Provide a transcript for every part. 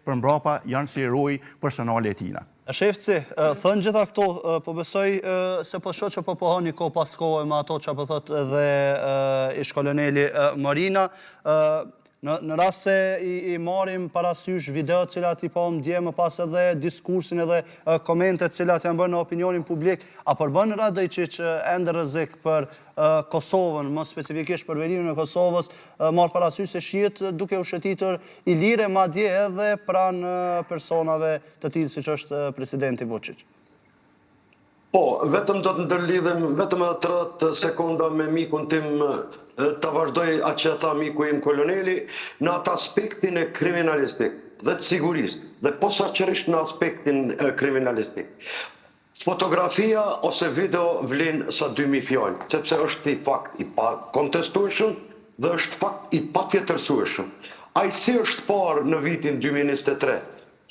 për mbrapa janë si eroj personale e tina. Shefci, thënë gjitha këto, po besoj se po shoh që po pohoni ko pas kohë me ato që po thot edhe ish koloneli Marina. Në rast se i marim parasysh videot cilat i po dje më pas edhe diskursin edhe komentet cilat janë bërë në opinionin publik, a përbën Radojčić ende rrezik për Kosovën, më specifikisht për veriun e Kosovës, marë parasysh se shihet duke u shëtitur i lire madje edhe pranë personave të tillë siç është presidenti Vučić? Po, vetëm do të ndërlidhem vetëm edhe 30 sekonda me mikun tim të vazhdoj atë që tha miku im koloneli në atë aspektin e kriminalistik dhe të sigurisë dhe posaçërisht në aspektin kriminalistik. Fotografia ose video vlen sa 2000 fjalë, sepse është i fakt i pa kontestueshëm dhe është fakt i patjetërsueshëm. Ai si është parë në vitin 2023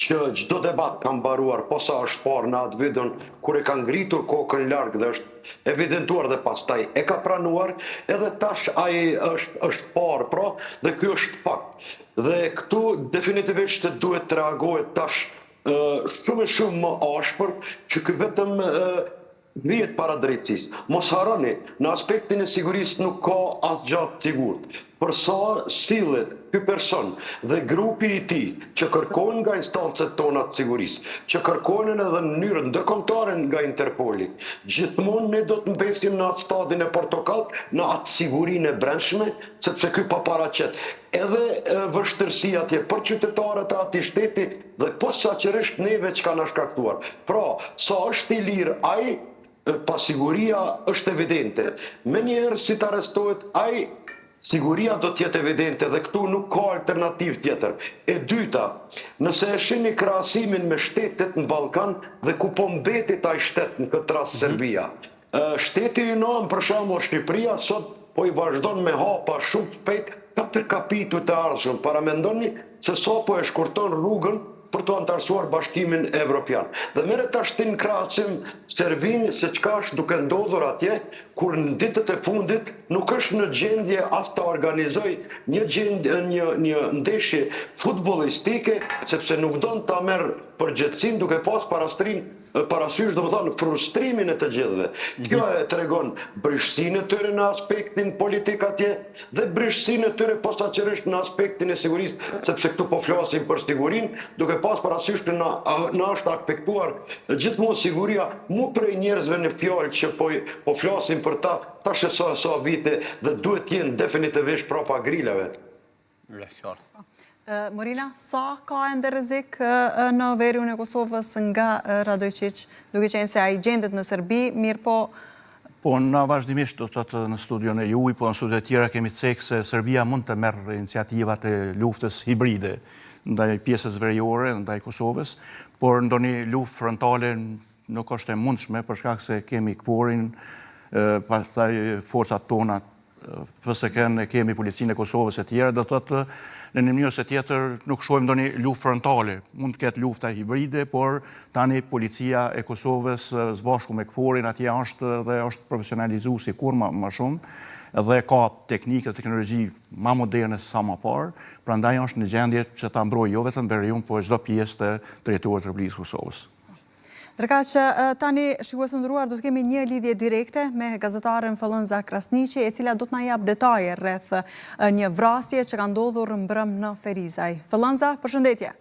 që çdo debat ka mbaruar, posa është parë në atë videon kur e ka ngritur kokën larg dhe është evidentuar dhe pastaj e ka pranuar, edhe tash ai është parë, pra, dhe ky është fakt. Dhe këtu definitivisht duhet të reagohet tash shumë më ashpër që ky vetëm vihet para drejtësisë. Mos harroni, në aspektin e sigurisë nuk ka asgjë të sigurt. Për sa sillet ky person dhe grupi i tij që kërkojnë nga instancet tona të sigurisë, që kërkojnë edhe në mënyrë ndërkombëtare nga Interpoli, gjithmonë ne do të mbesim në atë stadin e portokallt, në atë sigurinë e brendshme, sepse ky pa paraqet edhe vështirësi atje për qytetarët e atij shteti dhe posaçërisht neve që kanë shkaktuar. Pra, sa është i lirë ai, pasiguria është evidente. Menjëherë si të arrestohet ai, siguria do t'jetë evidente dhe këtu nuk ka alternativë tjetër. E dyta, nëse e shihni krahasimin me shtetet në Ballkan dhe ku po mbetet ai shtet në këtë rast Serbia. Shteti i nën, për shembull Shqipëria, sot po i vazhdon me hapa shumë shpejt 4 kapituj të ardhshëm. Para mendoni se sa po e shkurton rrugën për të antarësuar Bashkimin Evropian. Dhe merret tash në krahasim Serbinë se çka është duke ndodhur atje, kur në ditët e fundit nuk është në gjendje as të organizoj një ndeshje futbollistike, sepse nuk don ta merr përgjegjësinë duke pas parasysh domethënë frustrimin e të gjithëve. Kjo e tregon brishësinë e tyre në aspektin politik atje dhe brishësinë e tyre posaçërisht në aspektin e sigurisë, sepse këtu po flasim për sigurinë, duke pas parasysh që na është afektuar gjithmonë siguria mu prej njerëzve në fjalë që po flasim për ta tash sa vite dhe duhet të jenë definitivisht prapa grilave. Marina, sa ka ende rrezik në veriun e Kosovës nga Radojčić, duke qenë se ai gjendet në Serbi, mirë po... Po, na vazhdimisht do të thotë në studion e juaj, po në studiot e tjera kemi cek se Serbia mund të merr iniciativat e luftës hibride ndaj pjesës veriore, ndaj Kosovës, por ndonjë luftë frontale nuk është e mundshme për shkak se kemi KFOR-in, pastaj forcat tona FSK-n, kemi policinë e Kosovës e tjera, do të thotë në një mënyrë se tjetër nuk shohim ndonjë luftë frontale. Mund të ketë lufta hibride, por tani policia e Kosovës së bashku me KFOR-in atje është dhe është profesionalizuar sikur më shumë dhe ka teknikë dhe teknologji më moderne se sa më parë, prandaj është në gjendje që ta mbrojë jo vetëm veriun, por çdo pjesë të territorit të Republikës së Kosovës. Ndërkaq që tani shikues të nderuar do të kemi një lidhje direkte me gazetaren Fëllënza Krasniqi, e cila do të na jap detaje rreth një vrasje që ka ndodhur mbrëm në Ferizaj. Fëllënza, përshëndetje.